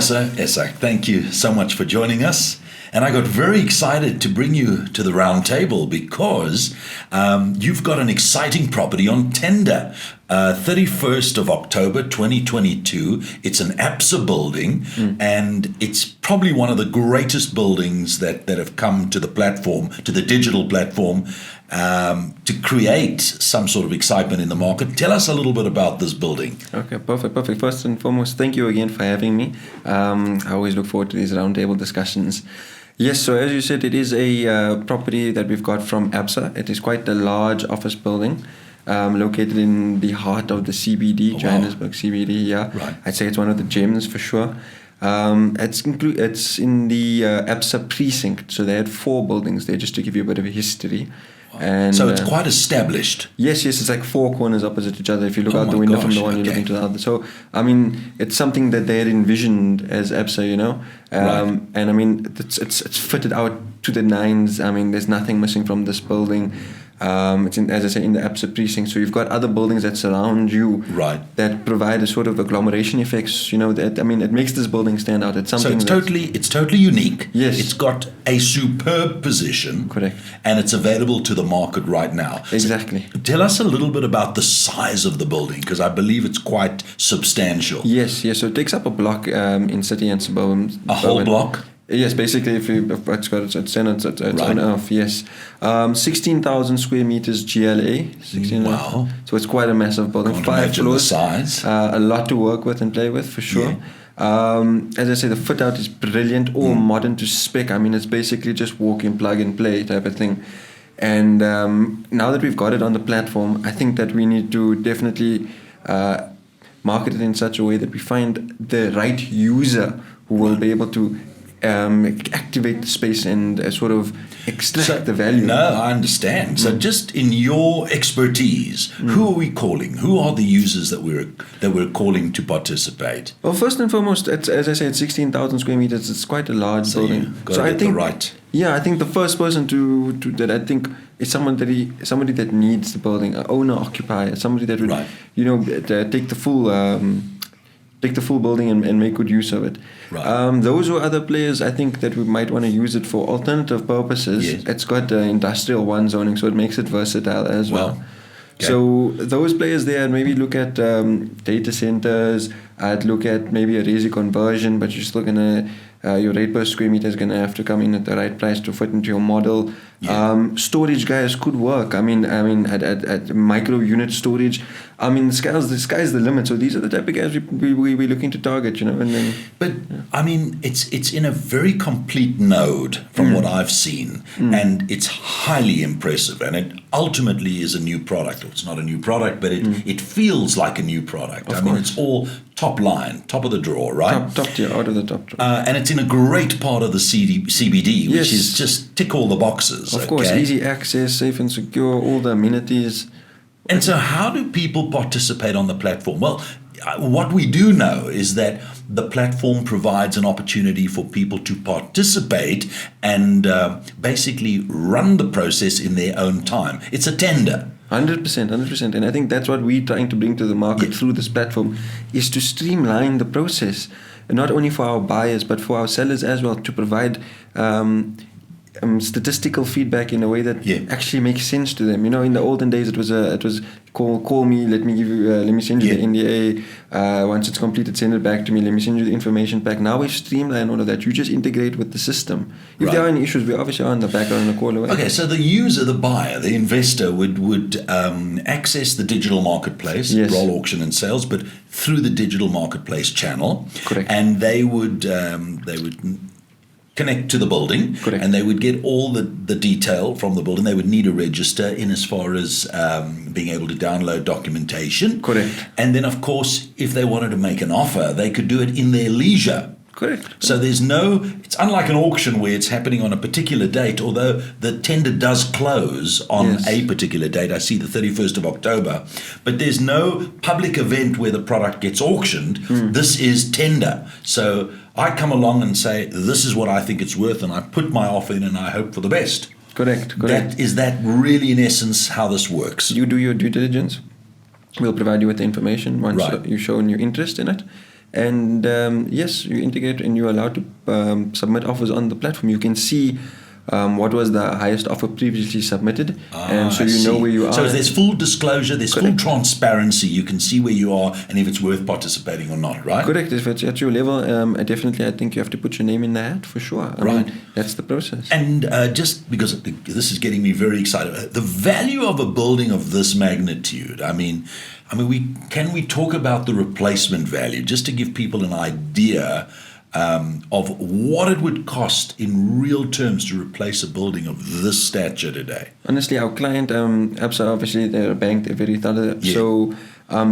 Yasser Essack, thank you so much for joining us. And I got very excited to bring you to the round table because you've got an exciting property on tender. 31st of October 2022. It's an ABSA building, and it's probably one of the greatest buildings that have come to the platform, to the digital platform, to create some sort of excitement in the market. Tell us a little bit about this building. Okay, perfect. First and foremost, thank you again for having me. I always look forward to these roundtable discussions. Yes, so as you said, it is a property that we've got from ABSA. It is quite a large office building. Located in the heart of the CBD, Johannesburg CBD. Yeah, right. I'd say it's one of the gems for sure. It's in the ABSA precinct, so they had 4 buildings there, just to give you a bit of a history. Wow. And so it's quite established. Yes, it's like 4 corners opposite each other. If you look out the window from the one, you're looking to the other. So I mean, it's something that they had envisioned as ABSA, you know. Right. And I mean, it's fitted out to the nines. I mean, there's nothing missing from this building. It's in, as I say, in the ABSA precinct. So you've got other buildings that surround you, right, that provide a sort of agglomeration effects. You know, that I mean, it makes this building stand out. It's something. So it's totally unique. Yes, it's got a superb position. Correct. And it's available to the market right now. Exactly. So tell us a little bit about the size of the building, because I believe it's quite substantial. Yes. So it takes up a block in city and suburban. A whole block. Yes, basically, if it's got its on earth, yes. 16,000 square meters GLA. Wow. So it's quite a massive building. Can't 5 floors. The size. A lot to work with and play with, for sure. Yeah. As I say, the fit out is brilliant, all modern to spec. I mean, it's basically just walk in, plug and play type of thing. And now that we've got it on the platform, I think that we need to definitely market it in such a way that we find the right user who will be able to activate the space and sort of extract the value. No, I understand. So just in your expertise, who are we calling? Who are the users that we're calling to participate? Well, first and foremost, as I say, it's 16,000 square meters. It's quite a large building. So I think I think the first person to that I think is somebody that needs the building, an owner occupier, somebody that would take the full building and make good use of it. Right. Those were other players I think that we might want to use it for alternative purposes. Yes. It's got industrial 1 zoning, so it makes it versatile as well. Okay. So those players there, maybe look at data centers. I'd look at maybe a resi conversion, but you're still gonna your rate per square meter is gonna have to come in at the right price to fit into your model. Yeah. Storage guys could work. I mean, at micro unit storage. I mean, the sky's the limit. So these are the type of guys we're looking to target, you know. And then, I mean, it's in a very complete node from what I've seen, and it's highly impressive. And it ultimately is a new product. Well, it's not a new product, but it feels like a new product. I mean, it's all top line, top of the drawer, right? Top tier, out of the top drawer. And it's in a great part of the CBD, which is just tick all the boxes. Of course, easy access, safe and secure, all the amenities. And so how do people participate on the platform? Well, what we do know is that the platform provides an opportunity for people to participate and basically run the process in their own time. It's a tender. 100%. And I think that's what we're trying to bring to the market through this platform, is to streamline the process, and not only for our buyers, but for our sellers as well, to provide statistical feedback in a way that actually makes sense to them. You know, in the olden days, it was call me, let me send you the NDA. Once it's completed, send it back to me. Let me send you the information back. Now we've streamlined all of that. You just integrate with the system. If there are any issues, we obviously are in the background and a call away. Okay, so the user, the buyer, the investor would access the digital marketplace, roll auction and sales, but through the digital marketplace channel. Correct. And they would connect to the building. Correct. And they would get all the detail from the building. They would need a register in as far as being able to download documentation. Correct. And then, of course, if they wanted to make an offer, they could do it in their leisure. Correct. So it's unlike an auction where it's happening on a particular date, although the tender does close on a particular date. I see the 31st of October, but there's no public event where the product gets auctioned. This is tender. So I come along and say, this is what I think it's worth, and I put my offer in and I hope for the best. Correct. Is that really in essence how this works? You do your due diligence. We'll provide you with the information once you've shown your interest in it. And yes, you integrate and you're allowed to submit offers on the platform. You can see what was the highest offer previously submitted, and so you know where you are. So there's full disclosure, there's full transparency. You can see where you are and if it's worth participating or not, right? Correct. If it's at your level, definitely I think you have to put your name in the hat for sure. I mean, that's the process. And just because this is getting me very excited, the value of a building of this magnitude, I mean, can we talk about the replacement value just to give people an idea of what it would cost in real terms to replace a building of this stature today? Honestly, our client, ABSA, obviously they're a bank, they're very thorough. Yeah. So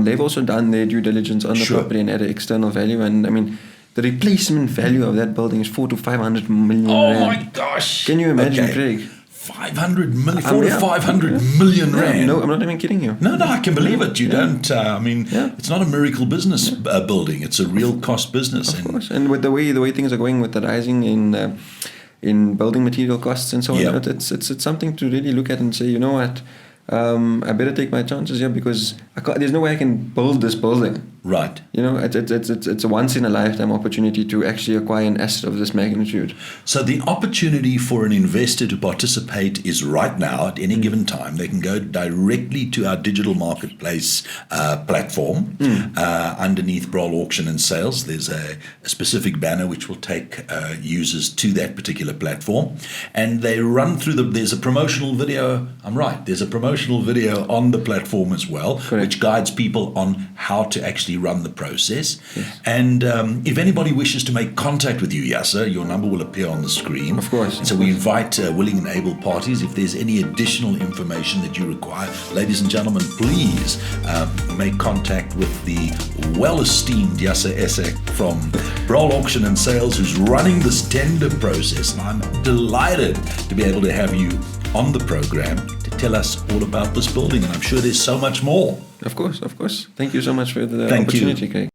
they've also done their due diligence on the property and added external value. And I mean, the replacement value of that building is 400 to 500 million. Oh rand. my gosh! Can you imagine, Craig? 500 million, 4 to 500 million rand. No, I'm not even kidding you. No, I can believe it. You don't. It's not a miracle business building. It's a real cost business. Of course, and with the way things are going with the rising in building material costs and so on, it's something to really look at and say, you know what, I better take my chances here because there's no way I can build this building. Right. You know, it's a once in a lifetime opportunity to actually acquire an asset of this magnitude. So the opportunity for an investor to participate is right now at any given time. They can go directly to our digital marketplace platform underneath Brawl Auction and Sales. There's a specific banner which will take users to that particular platform, and they run through there's a promotional video. I'm right. There's a promotional video on the platform as well, which guides people on how to actually run the process. Yes. And if anybody wishes to make contact with you, Yasser, your number will appear on the screen. Of course. And so we invite willing and able parties. If there's any additional information that you require, ladies and gentlemen, please make contact with the well-esteemed Yasser Essack from Brawl Auction and Sales, who's running this tender process. And I'm delighted to be able to have you on the program to tell us all about this building, and I'm sure there's so much more. Of course. Thank you so much for the opportunity, Craig.